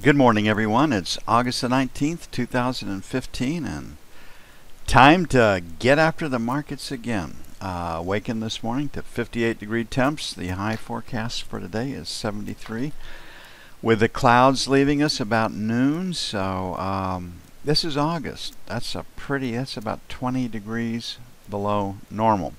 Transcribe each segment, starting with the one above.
Good morning, everyone. It's August the 19th, 2015, and time to get after the markets again. Waking this morning to 58-degree temps. The high forecast for today is 73, with the clouds leaving us about noon. So this is August. That's about 20 degrees below normal.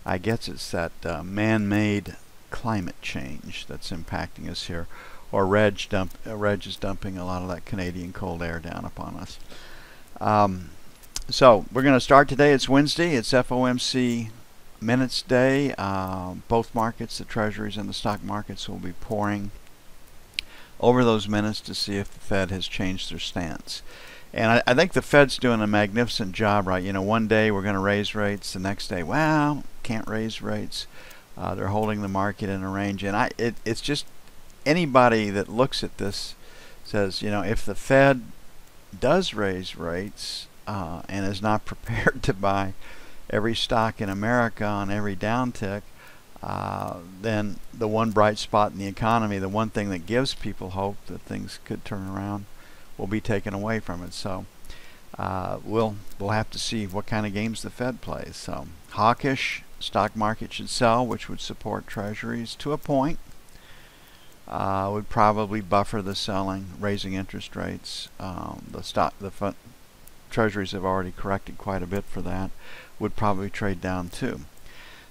I guess it's that man-made climate change that's impacting us here. Or Reg is dumping a lot of that Canadian cold air down upon us. So we're going to start today. It's Wednesday. It's FOMC minutes day. Both markets, the treasuries and the stock markets, will be poring over those minutes to see if the Fed has changed their stance. And I think the Fed's doing a magnificent job, right? You know, one day we're going to raise rates. The next day, well, can't raise rates. They're holding the market in a range. And it's just, anybody that looks at this says, you know, if the Fed does raise rates and is not prepared to buy every stock in America on every downtick, then the one bright spot in the economy, the one thing that gives people hope that things could turn around, will be taken away from it. So we'll have to see what kind of games the Fed plays. So hawkish, stock market should sell, which would support treasuries to a point. Would probably buffer the selling, raising interest rates. The treasuries have already corrected quite a bit for that. Would probably trade down too.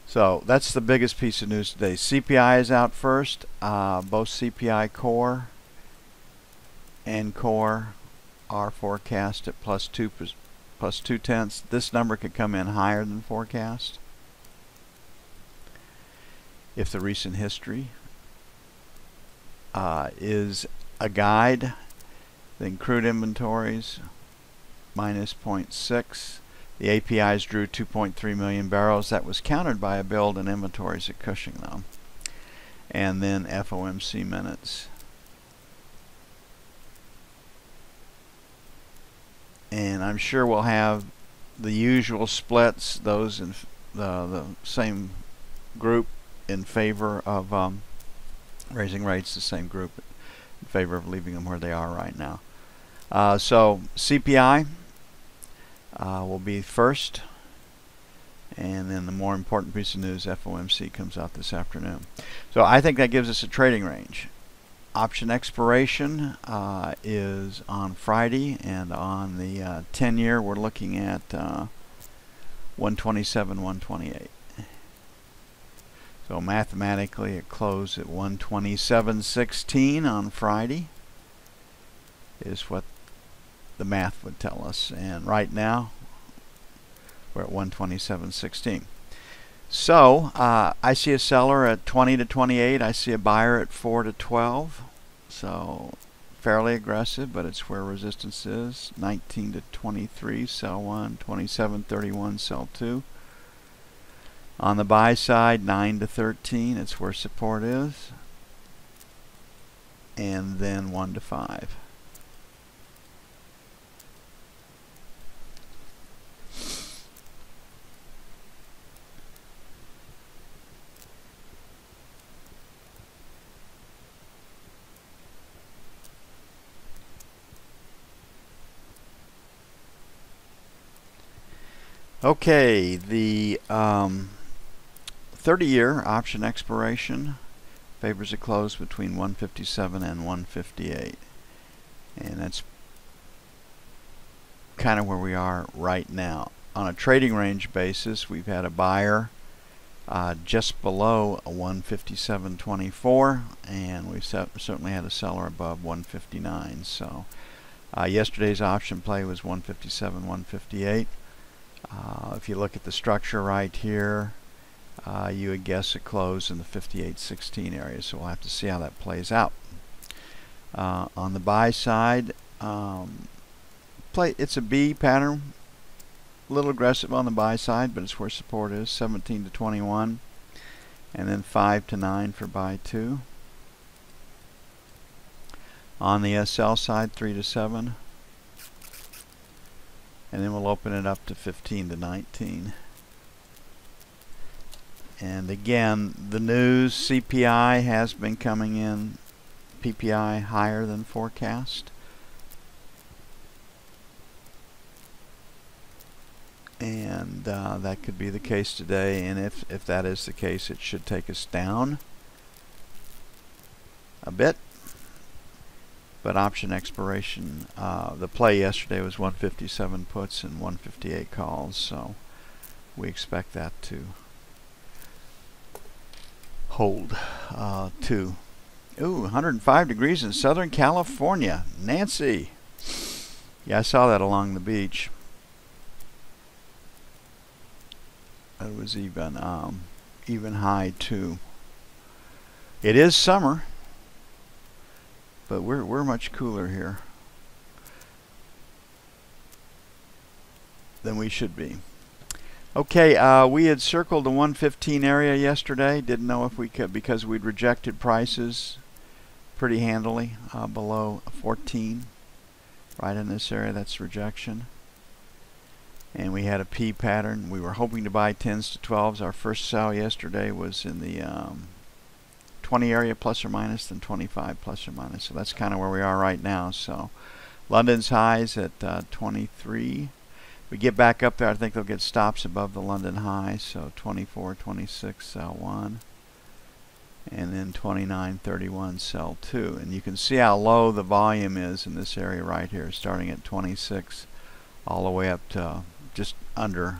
So that's the biggest piece of news today. CPI is out first. Both CPI core and core are forecast at plus 2/10. This number could come in higher than forecast if the recent history is a guide. Then crude inventories minus 0.6. The APIs drew 2.3 million barrels. That was countered by a build in inventories at Cushing, though. And then FOMC minutes. And I'm sure we'll have the usual splits, those in the same group in favor of raising rates, the same group in favor of leaving them where they are right now. So CPI will be first, and then the more important piece of news, FOMC, comes out this afternoon. So I think that gives us a trading range. Option expiration is on Friday, and on the 10-year we're looking at 127, 128. So mathematically it closed at 127.16 on Friday is what the math would tell us. And right now we're at 127.16. So I see a seller at 20 to 28. I see a buyer at 4 to 12. So fairly aggressive, but it's where resistance is. 19 to 23, sell 1. 27.31, sell 2. On the buy side, 9 to 13, it's where support is. And then 1 to 5. Okay, the 30-year option expiration favors a close between 157 and 158, and that's kind of where we are right now. On a trading range basis, we've had a buyer just below a 157.24, and we've certainly had a seller above 159. So yesterday's option play was 157, 158. If you look at the structure right here, you would guess a close in the 58.16 area, so we'll have to see how that plays out. On the buy side, it's a B pattern, a little aggressive on the buy side, but it's where support is, 17 to 21, and then 5 to 9 for buy 2. On the SL side, 3 to 7. And then we'll open it up to 15 to 19. And again, the news, CPI has been coming in PPI higher than forecast. And that could be the case today, and if that is the case, it should take us down a bit. But option expiration, the play yesterday was 157 puts and 158 calls, so we expect that to hold. 105 degrees in Southern California. Nancy. Yeah, I saw that along the beach. It was even high too. It is summer, but we're much cooler here than we should be. Okay, we had circled the 115 area yesterday. Didn't know if we could, because we'd rejected prices pretty handily below 14. Right in this area, that's rejection. And we had a P pattern. We were hoping to buy 10s to 12s. Our first sell yesterday was in the 20 area plus or minus, then 25 plus or minus. So that's kind of where we are right now. So London's highs at 23. We get back up there, I think they'll get stops above the London high. So 24, 26, sell 1. And then 29, 31, sell 2. And you can see how low the volume is in this area right here, starting at 26 all the way up to just under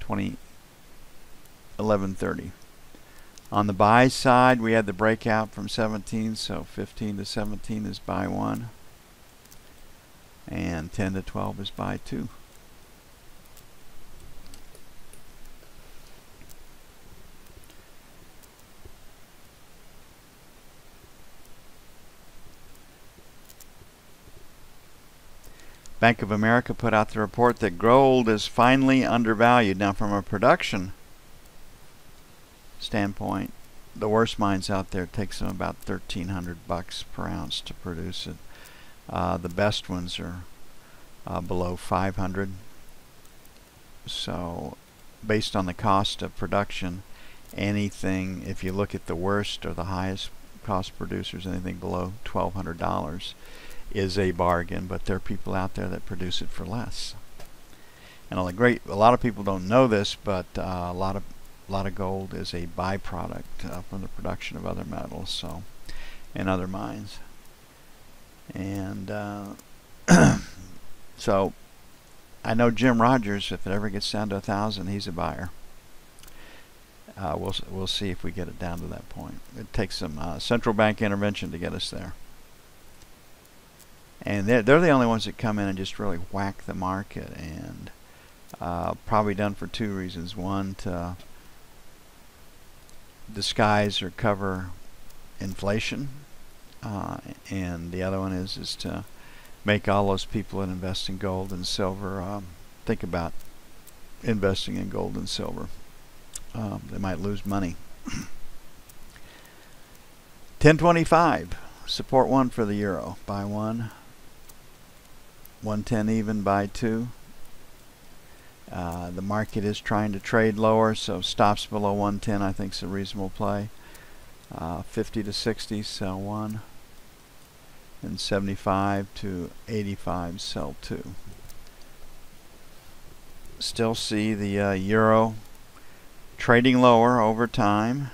1130. On the buy side, we had the breakout from 17, so 15 to 17 is buy 1, and 10 to 12 is buy 2. Bank of America put out the report that gold is finally undervalued. Now, from a production standpoint, the worst mines out there, it takes them about $1,300 per ounce to produce it. The best ones are below 500. So, based on the cost of production, anything, if you look at the worst or the highest cost producers, anything below $1,200 is a bargain, but there are people out there that produce it for less. And a lot of people don't know this, but a lot of gold is a byproduct from the production of other metals, so, and other mines. And so I know Jim Rogers, if it ever gets down to 1,000, he's a buyer. We'll see if we get it down to that point. It takes some central bank intervention to get us there. And they're the only ones that come in and just really whack the market, and probably done for two reasons. One, to disguise or cover inflation, and the other one is to make all those people that invest in gold and silver think about investing in gold and silver. They might lose money. 1025, support 1 for the euro, buy 1. 110 even, buy 2. The market is trying to trade lower, so stops below 110 I think is a reasonable play. 50 to 60, sell 1. And 75 to 85, sell 2. Still see the euro trading lower over time,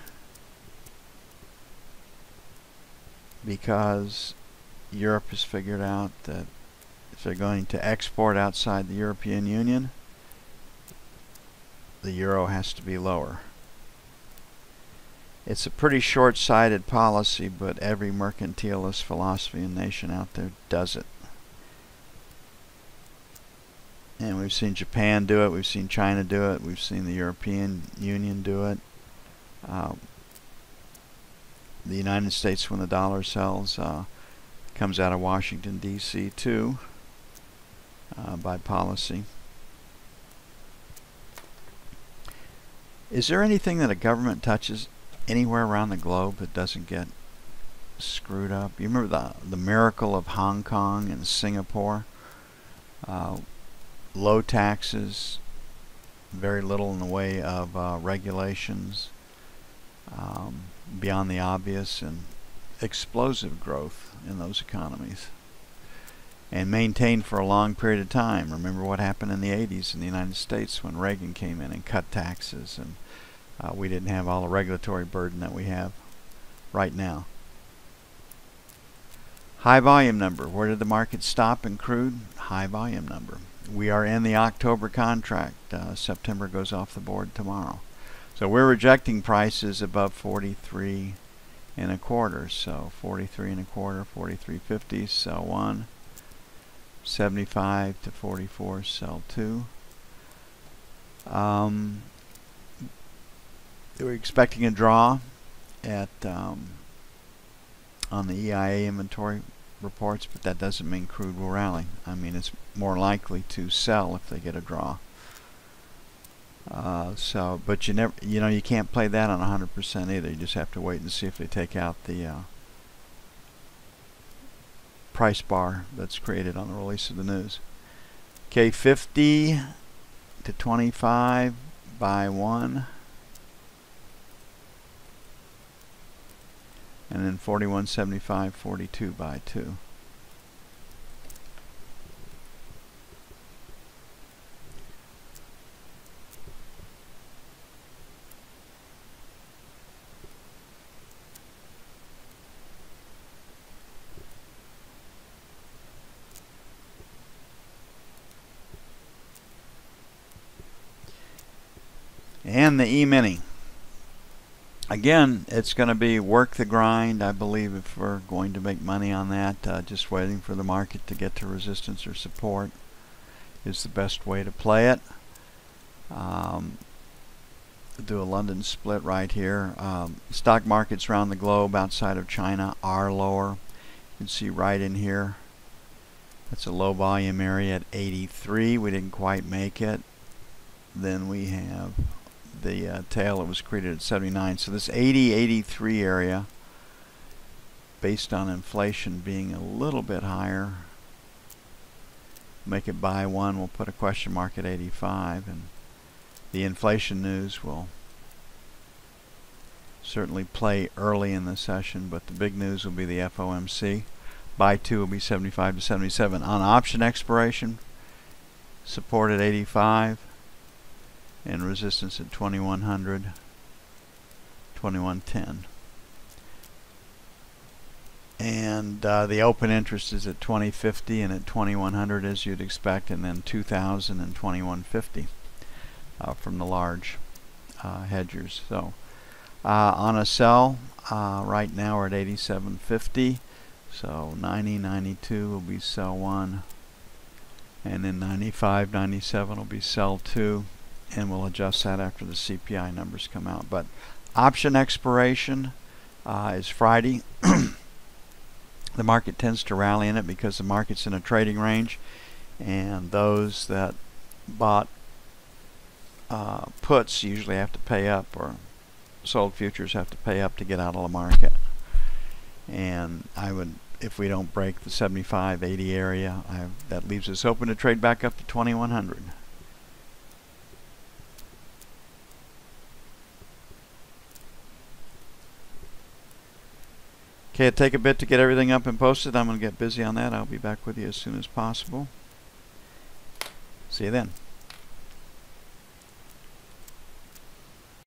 because Europe has figured out that if they're going to export outside the European Union, the euro has to be lower. It's a pretty short-sighted policy, but every mercantilist philosophy and nation out there does it. And we've seen Japan do it, we've seen China do it, we've seen the European Union do it. The United States, when the dollar sells, comes out of Washington, D.C. too, by policy. Is there anything that a government touches anywhere around the globe that doesn't get screwed up? You remember the miracle of Hong Kong and Singapore? Low taxes, very little in the way of regulations. beyond the obvious and explosive growth in those economies, and maintained for a long period of time. Remember what happened in the 80s in the United States when Reagan came in and cut taxes, and we didn't have all the regulatory burden that we have right now. High volume number. Where did the market stop in crude? High volume number. We are in the October contract. September goes off the board tomorrow. So we're rejecting prices above 43 and a quarter. So 43 and a quarter, 43.50, sell 1. 75 to 44, sell 2. We're expecting a draw at on the EIA inventory reports, but that doesn't mean crude will rally. I mean, it's more likely to sell if they get a draw. But you can't play that on 100% either. You just have to wait and see if they take out the price bar that's created on the release of the news. Okay, 50 to 25 by 1. And then 41.75, 42 by 2. And the E-mini. Again, it's going to be work the grind, I believe, if we're going to make money on that. Just waiting for the market to get to resistance or support is the best way to play it. Do a London split right here. Stock markets around the globe outside of China are lower. You can see right in here. That's a low volume area at 83. We didn't quite make it. Then we have the tail that was created at 79. So this 80-83 area, based on inflation being a little bit higher, make it buy 1. We'll put a question mark at 85, and the inflation news will certainly play early in the session, but the big news will be the FOMC. Buy 2 will be 75 to 77. On option expiration, support at 85. And resistance at 2100, 2110. And the open interest is at 2050 and at 2100 as you'd expect, and then 2000 and 2150 from the large hedgers. So on a sell, right now we're at 87.50. So 90.92 will be sell 1, and then 95.97 will be sell 2. And we'll adjust that after the CPI numbers come out. But option expiration is Friday. The market tends to rally in it because the market's in a trading range, and those that bought puts usually have to pay up, or sold futures have to pay up to get out of the market. And I would, if we don't break the 75-80 area, that leaves us open to trade back up to 2100. Okay, it'll take a bit to get everything up and posted. I'm going to get busy on that. I'll be back with you as soon as possible. See you then.